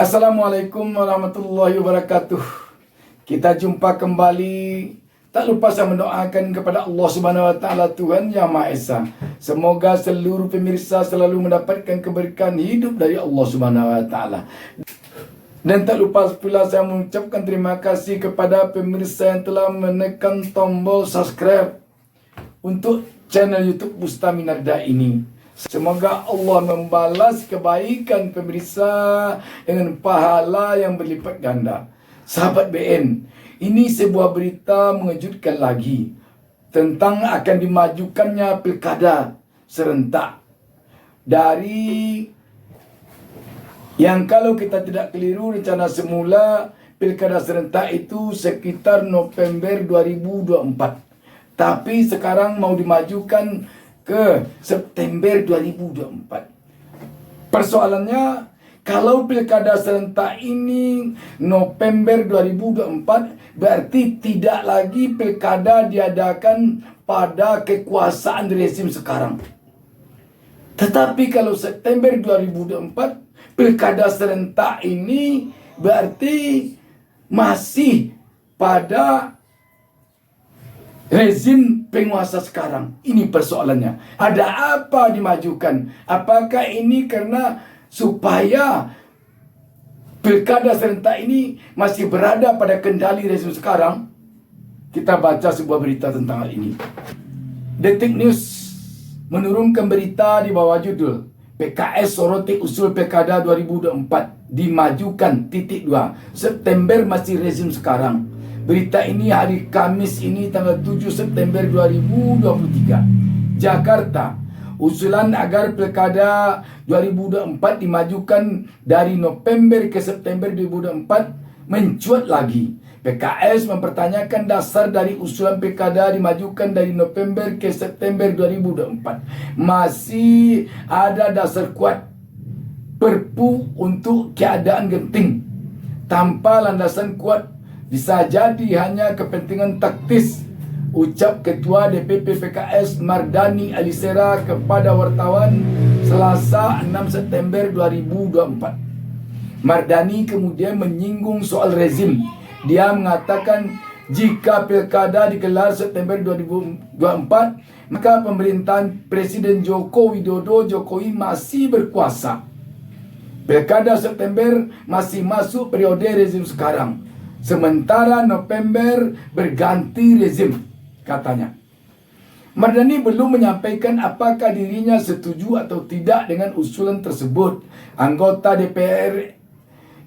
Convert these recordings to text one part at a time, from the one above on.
Assalamualaikum warahmatullahi wabarakatuh. Kita jumpa kembali. Tak lupa saya mendoakan kepada Allah Subhanahu wa taala, Tuhan Yang Maha Esa. Semoga seluruh pemirsa selalu mendapatkan keberkahan hidup dari Allah Subhanahu wa taala. Dan tak lupa pula saya mengucapkan terima kasih kepada pemirsa yang telah menekan tombol subscribe untuk channel YouTube Bustami Narda ini. Semoga Allah membalas kebaikan pemirsa dengan pahala yang berlipat ganda. Sahabat BN, ini sebuah berita mengejutkan lagi tentang akan dimajukannya pilkada serentak. Dari yang kalau kita tidak keliru, rencana semula pilkada serentak itu sekitar November 2024. Tapi sekarang mau dimajukan ke September 2024. Persoalannya, kalau pilkada serentak ini November 2024, berarti tidak lagi pilkada diadakan pada kekuasaan rezim sekarang. Tetapi kalau September 2024, pilkada serentak ini berarti masih pada rezim penguasa sekarang. Ini persoalannya. Ada apa dimajukan? Apakah ini karena supaya pilkada serentak ini masih berada pada kendali rezim sekarang? Kita baca sebuah berita tentang hal ini. Detik News menurunkan berita di bawah judul PKS soroti usul pilkada 2024 dimajukan .. 2 September masih rezim sekarang. Berita ini hari Kamis ini tanggal 7 September 2023. Jakarta. Usulan agar pilkada 2024 dimajukan dari November ke September 2024 mencuat lagi. PKS mempertanyakan dasar dari usulan pilkada dimajukan dari November ke September 2024. Masih ada dasar kuat Perpu untuk keadaan genting tanpa landasan kuat. Bisa jadi hanya kepentingan taktis, ucap Ketua DPP PKS Mardani Alisera kepada wartawan Selasa 6 September 2024. Mardani kemudian menyinggung soal rezim. Dia mengatakan jika pilkada digelar September 2024, maka pemerintahan Presiden Joko Widodo Jokowi masih berkuasa. Pilkada September masih masuk periode rezim sekarang. Sementara November berganti rezim, katanya. Mardani belum menyampaikan apakah dirinya setuju atau tidak dengan usulan tersebut. Anggota DPR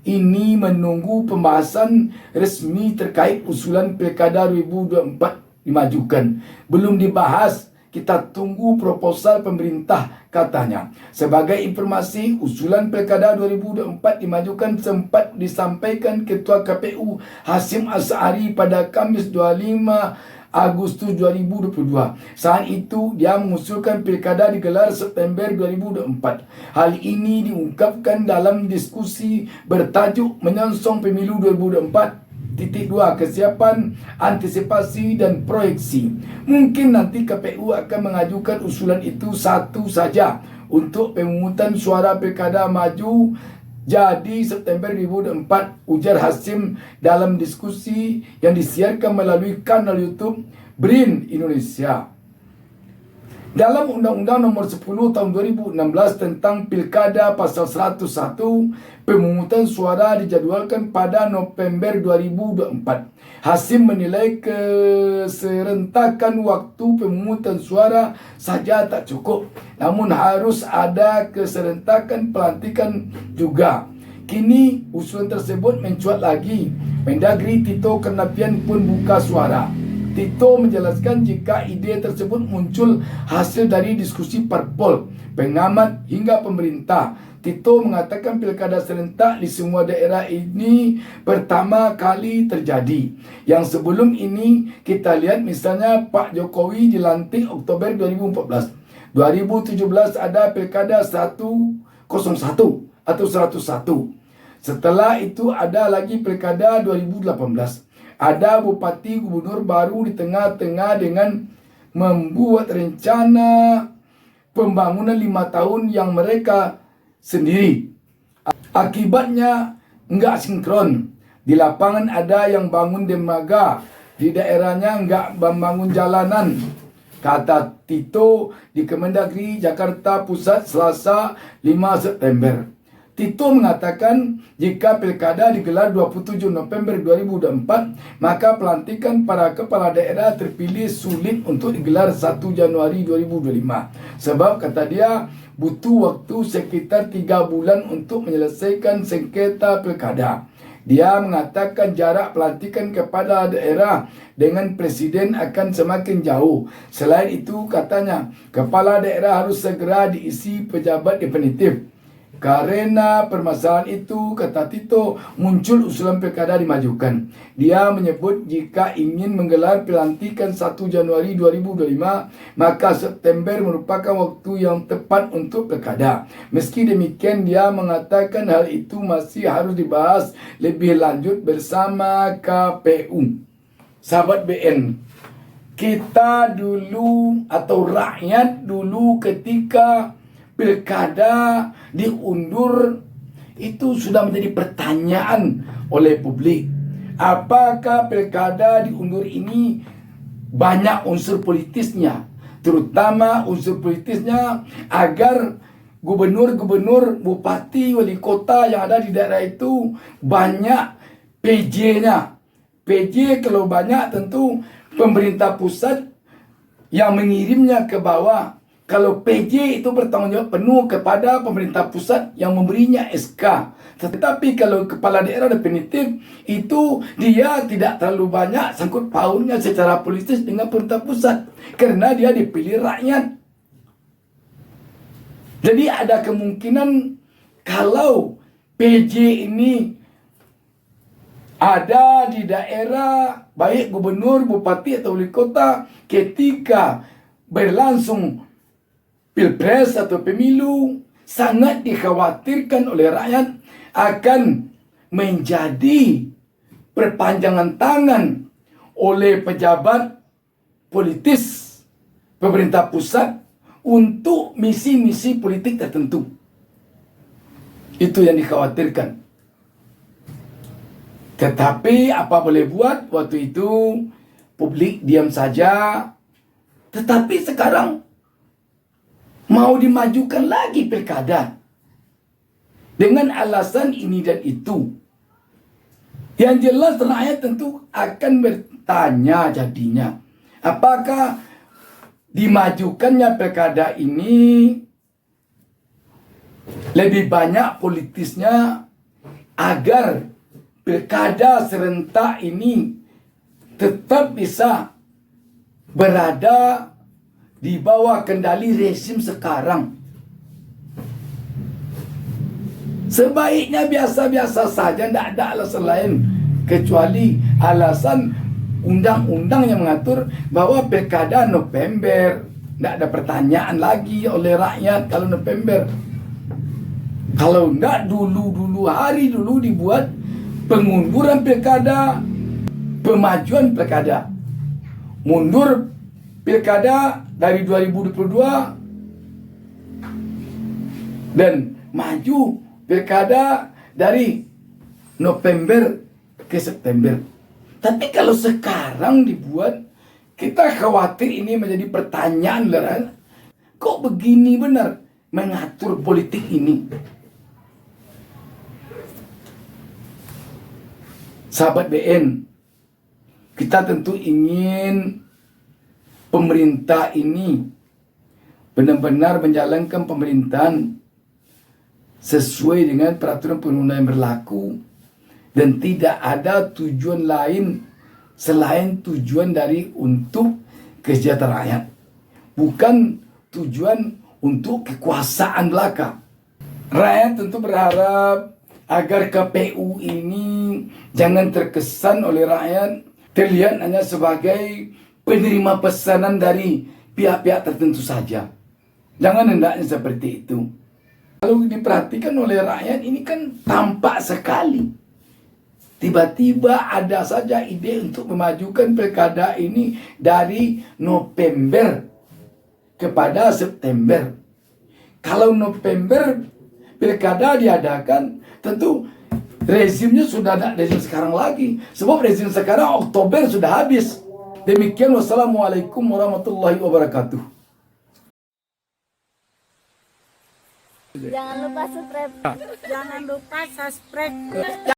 ini menunggu pembahasan resmi terkait usulan pilkada 2024 dimajukan. Belum dibahas, kita tunggu proposal pemerintah, katanya. Sebagai informasi, usulan pilkada 2024 dimajukan sempat disampaikan Ketua KPU Hasyim Asy'ari pada Kamis 25 Agustus 2022. Saat itu, dia mengusulkan pilkada digelar September 2024. Hal ini diungkapkan dalam diskusi bertajuk Menyongsong Pemilu 2024. .. 2 Kesiapan, antisipasi dan proyeksi. Mungkin nanti KPU akan mengajukan usulan itu satu saja untuk pemungutan suara pilkada maju jadi September 2024, ujar Hasyim dalam diskusi yang disiarkan melalui kanal YouTube BRIN Indonesia. Dalam Undang-Undang Nomor 10 Tahun 2016 tentang Pilkada Pasal 101, pemungutan suara dijadwalkan pada November 2024. Hasyim menilai keserentakan waktu pemungutan suara saja tak cukup, namun harus ada keserentakan pelantikan juga. Kini usulan tersebut mencuat lagi. Mendagri Tito Karnavian pun buka suara. Tito menjelaskan jika ide tersebut muncul hasil dari diskusi parpol, pengamat hingga pemerintah. Tito mengatakan pilkada serentak di semua daerah ini pertama kali terjadi. Yang sebelum ini kita lihat misalnya Pak Jokowi dilantik Oktober 2014. 2017 ada pilkada 101 atau 101. Setelah itu ada lagi pilkada 2018. Ada bupati gubernur baru di tengah-tengah dengan membuat rencana pembangunan 5 tahun yang mereka sendiri. Akibatnya enggak sinkron. Di lapangan ada yang bangun dermaga, di daerahnya enggak membangun jalanan. Kata Tito di Kemendagri Jakarta Pusat Selasa 5 September. Tito mengatakan jika pilkada digelar 27 November 2024, maka pelantikan para kepala daerah terpilih sulit untuk digelar 1 Januari 2025. Sebab kata dia butuh waktu sekitar 3 bulan untuk menyelesaikan sengketa pilkada. Dia mengatakan jarak pelantikan kepala daerah dengan presiden akan semakin jauh. Selain itu, katanya, kepala daerah harus segera diisi pejabat definitif. Karena permasalahan itu, kata Tito, muncul usulan pilkada dimajukan. Dia menyebut jika ingin menggelar pelantikan 1 Januari 2025, maka September merupakan waktu yang tepat untuk pilkada. Meski demikian, dia mengatakan hal itu masih harus dibahas lebih lanjut bersama KPU. Sahabat BN, kita dulu atau rakyat dulu ketika pilkada diundur itu sudah menjadi pertanyaan oleh publik. Apakah pilkada diundur ini banyak unsur politisnya, terutama unsur politisnya agar gubernur, bupati, wali kota yang ada di daerah itu banyak PJ-nya. PJ kalau banyak tentu pemerintah pusat yang mengirimnya ke bawah. Kalau PJ itu bertanggung jawab penuh kepada pemerintah pusat yang memberinya SK. Tetapi kalau kepala daerah definitif itu dia tidak terlalu banyak sangkut pautnya secara politis dengan pemerintah pusat. Karena dia dipilih rakyat. Jadi ada kemungkinan kalau PJ ini ada di daerah baik gubernur, bupati atau wali kota ketika berlangsung pilpres atau pemilu, sangat dikhawatirkan oleh rakyat akan menjadi perpanjangan tangan oleh pejabat politis pemerintah pusat untuk misi-misi politik tertentu. Itu yang dikhawatirkan. Tetapi apa boleh buat, waktu itu publik diam saja. Tetapi sekarang mau dimajukan lagi pilkada dengan alasan ini dan itu. Yang jelas rakyat tentu akan bertanya jadinya, apakah dimajukannya pilkada ini lebih banyak politisnya agar pilkada serentak ini tetap bisa berada di bawah kendali rezim sekarang. Sebaiknya biasa-biasa saja, tidak ada alasan lain kecuali alasan undang-undang yang mengatur bahwa pilkada November. Tidak ada pertanyaan lagi oleh rakyat kalau November. Kalau tidak dulu hari dulu dibuat pengunduran pilkada, pemajuan pilkada. Mundur pilkada dari 2022 dan maju pilkada dari November ke September. Tapi kalau sekarang dibuat, kita khawatir ini menjadi pertanyaan lah. Kok begini benar mengatur politik ini? Sahabat BN, kita tentu ingin pemerintah ini benar-benar menjalankan pemerintahan sesuai dengan peraturan perundang-undangan yang berlaku dan tidak ada tujuan lain selain tujuan dari untuk kesejahteraan rakyat, bukan tujuan untuk kekuasaan belaka. Rakyat tentu berharap agar KPU ini jangan terkesan oleh rakyat terlihat hanya sebagai penerima pesanan dari pihak-pihak tertentu saja. Jangan hendaknya seperti itu. Kalau diperhatikan oleh rakyat ini kan tampak sekali. Tiba-tiba ada saja ide untuk memajukan pilkada ini dari November kepada September. Kalau November pilkada diadakan, tentu Rezimnya sudah ada rezim sekarang lagi. Sebab rezim sekarang Oktober sudah habis. Demikian, wassalamualaikum warahmatullahi wabarakatuh. Jangan lupa subscribe. Jangan lupa subscribe.